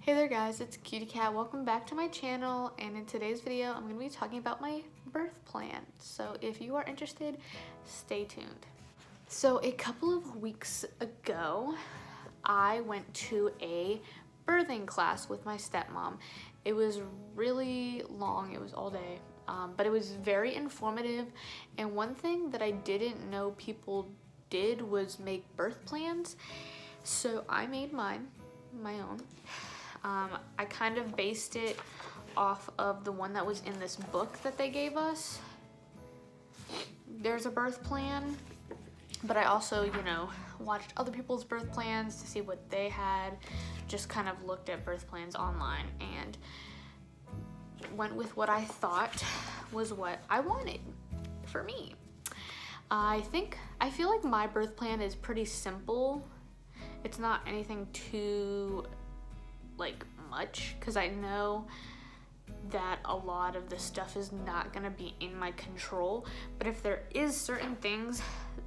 Hey there guys, it's Cutie Cat. Welcome back to my channel, and in today's video I'm going to be talking about my birth plan. So if you are interested, stay tuned. So a couple of weeks ago, I went to a birthing class with my stepmom. It was really long, it was all day, but it was very informative. And one thing that I didn't know people did was make birth plans. So I made mine, my own. I kind of based it off of the one that was in this book that they gave us. There's a birth plan, but I also, watched other people's birth plans to see what they had, just kind of looked at birth plans online and went with what I thought was what I wanted for me. I feel like my birth plan is pretty simple. It's not anything too much, because I know that a lot of the stuff is not gonna be in my control, but if there is certain things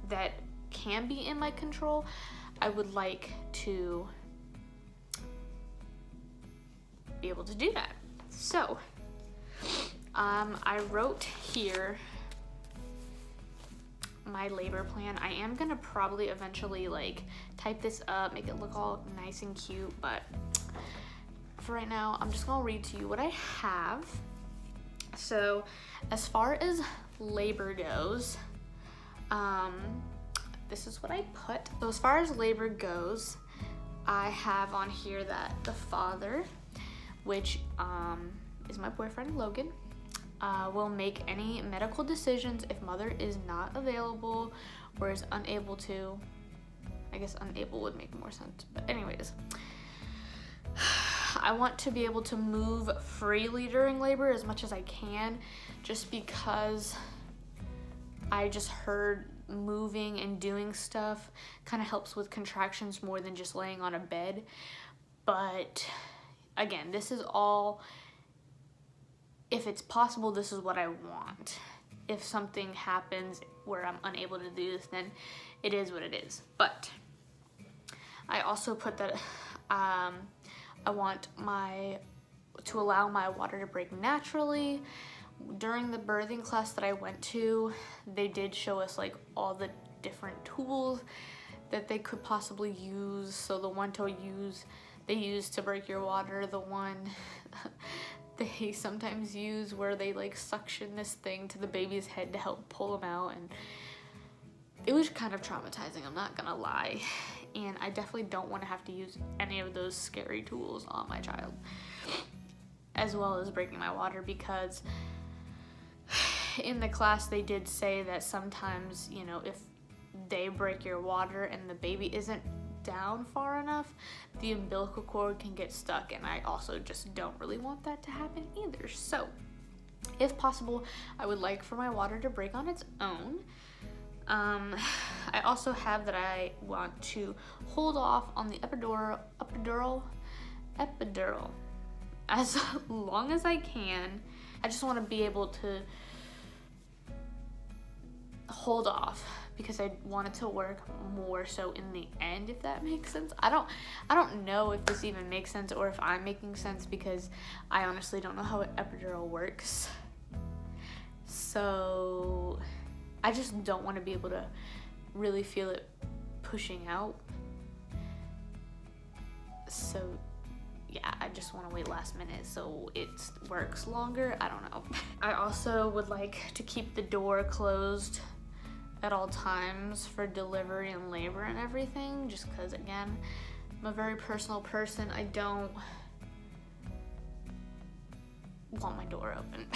that can be in my control, I would like to be able to do that. So I wrote here my labor plan. I am gonna probably eventually type this up, make it look all nice and cute, but for right now, I'm just gonna read to you what I have. So as far as labor goes, this is what I put. So as far as labor goes, I have on here that the father, which is my boyfriend Logan, will make any medical decisions if mother is not available or is unable to. I guess unable would make more sense, but anyways. I want to be able to move freely during labor as much as I can, just because I just heard moving and doing stuff kind of helps with contractions more than just laying on a bed. But again, this is all, if it's possible, this is what I want. If something happens where I'm unable to do this, then it is what it is. But I also put that I want to allow my water to break naturally. During the birthing class that I went to, they did show us all the different tools that they could possibly use. So the one they use to break your water, the one they sometimes use where they suction this thing to the baby's head to help pull them out, and it was kind of traumatizing, I'm not gonna lie. And I definitely don't want to have to use any of those scary tools on my child, as well as breaking my water, because in the class they did say that sometimes, if they break your water and the baby isn't down far enough, the umbilical cord can get stuck, and I also just don't really want that to happen either. So if possible, I would like for my water to break on its own. I also have that I want to hold off on the epidural as long as I can. I just want to be able to hold off because I want it to work more so in the end, if that makes sense. I don't know if this even makes sense or if I'm making sense, because I honestly don't know how an epidural works. So I just don't want to be able to really feel it pushing out. So yeah, I just want to wait last minute so it works longer. I don't know. I also would like to keep the door closed at all times for delivery and labor and everything, just because, again, I'm a very personal person. I don't want my door open.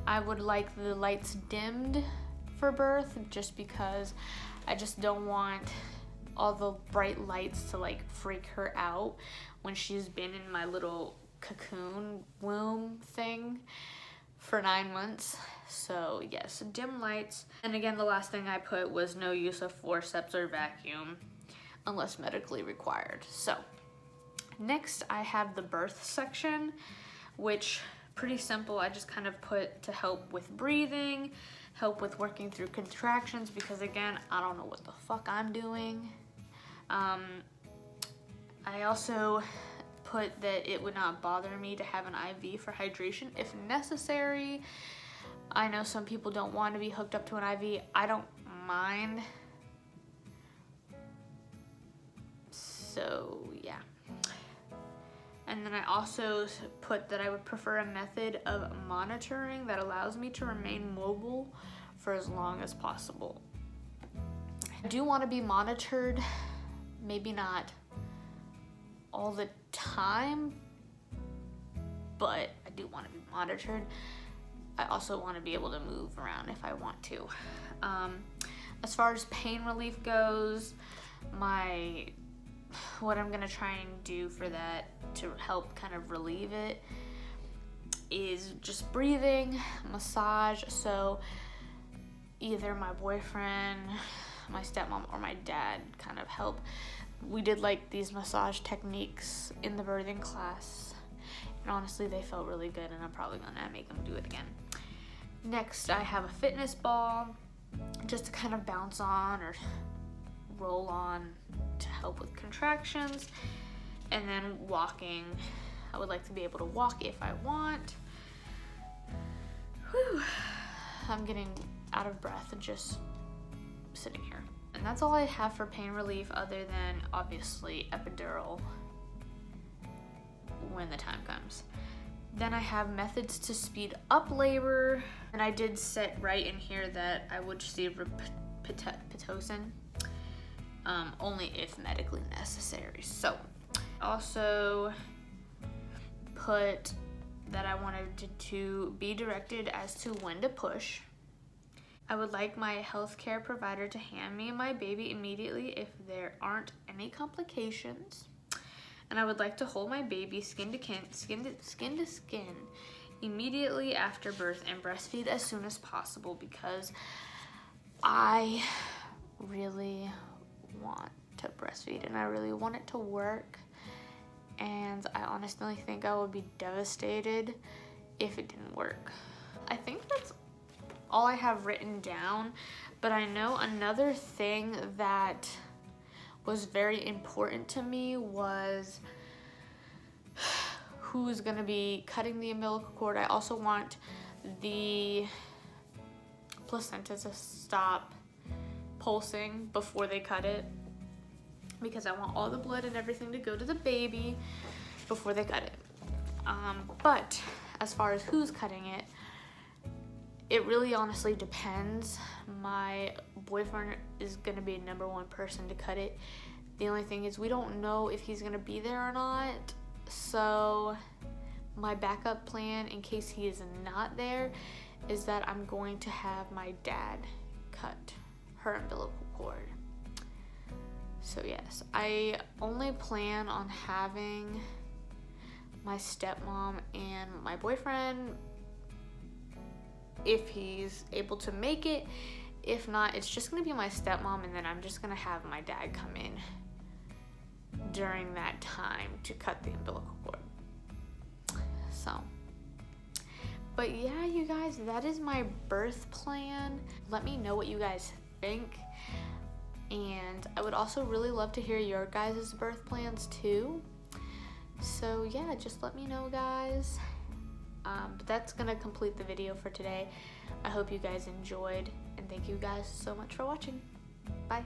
I would like the lights dimmed for birth, just because I just don't want all the bright lights to freak her out when she's been in my little cocoon womb thing for 9 months. So yes, dim lights. And again, the last thing I put was no use of forceps or vacuum unless medically required. So next I have the birth section, which pretty simple. I just kind of put to help with breathing, help with working through contractions, because again, I don't know what the fuck I'm doing. I also put that it would not bother me to have an IV for hydration if necessary. I know some people don't want to be hooked up to an IV. I don't mind. So yeah. And then I also put that I would prefer a method of monitoring that allows me to remain mobile for as long as possible. I do want to be monitored, maybe not all the time, but I do want to be monitored. I also want to be able to move around if I want to. As far as pain relief goes, what I'm gonna try and do for that to help kind of relieve it is just breathing, massage. So either my boyfriend, my stepmom, or my dad kind of help. We did like these massage techniques in the birthing class, and honestly they felt really good, and I'm probably gonna make them do it again. Next, I have a fitness ball just to kind of bounce on or roll on to help with contractions. And then walking, I would like to be able to walk if I want. Whew. I'm getting out of breath and just sitting here. And that's all I have for pain relief, other than obviously epidural when the time comes. Then I have methods to speed up labor, and I did set right in here that I would receive Pitocin, only if medically necessary. So also put that I wanted to be directed as to when to push. I would like my healthcare provider to hand me my baby immediately if there aren't any complications. And I would like to hold my baby skin to skin immediately after birth and breastfeed as soon as possible, because I really want to breastfeed and I really want it to work. And I honestly think I would be devastated if it didn't work. I think that's all I have written down, but I know another thing that was very important to me was who's gonna be cutting the umbilical cord. I also want the placenta to stop pulsing before they cut it, because I want all the blood and everything to go to the baby before they cut it. But as far as who's cutting it, it really honestly depends. My boyfriend is gonna be number one person to cut it. The only thing is we don't know if he's gonna be there or not. So my backup plan in case he is not there is that I'm going to have my dad cut her umbilical cord. So yes, I only plan on having my stepmom and my boyfriend if he's able to make it. If not, it's just gonna be my stepmom, and then I'm just gonna have my dad come in during that time to cut the umbilical cord. So, but yeah, you guys, that is my birth plan. Let me know what you guys think, and I would also really love to hear your guys' birth plans too. So yeah, just let me know, guys. But that's gonna complete the video for today. I hope you guys enjoyed, and thank you guys so much for watching. Bye.